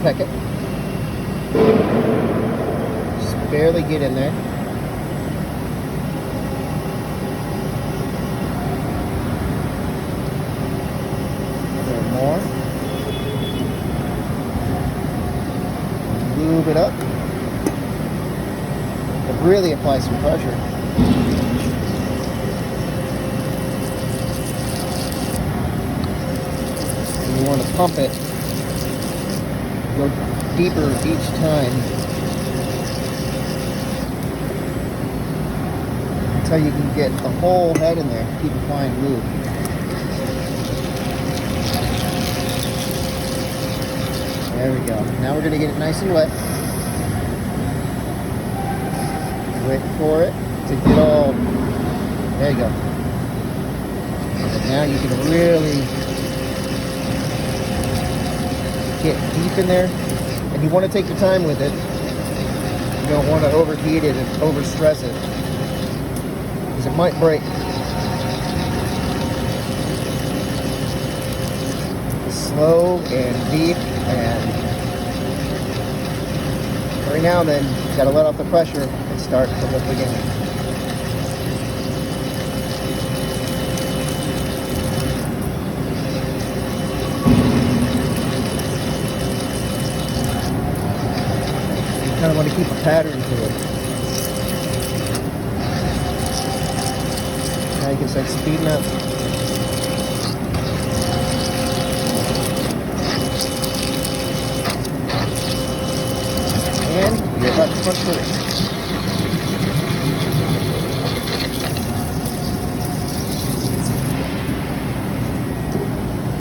peck it. Just barely get in there. A little more. Lube it up. But really apply some pressure. And you want to pump it. Go deeper each time until you can get the whole head in there. Keep applying lube. There we go. Now we're going to get it nice and wet. Wait for it to get all... There you go. And now you can really get deep in there. And you want to take your time with it. You don't want to overheat it and overstress it, because it might break. Slow and deep, and every now and then you gotta let off the pressure and start from the beginning. You kind of want to keep a pattern to it. Now you can start speeding up. And you're about to punch through it.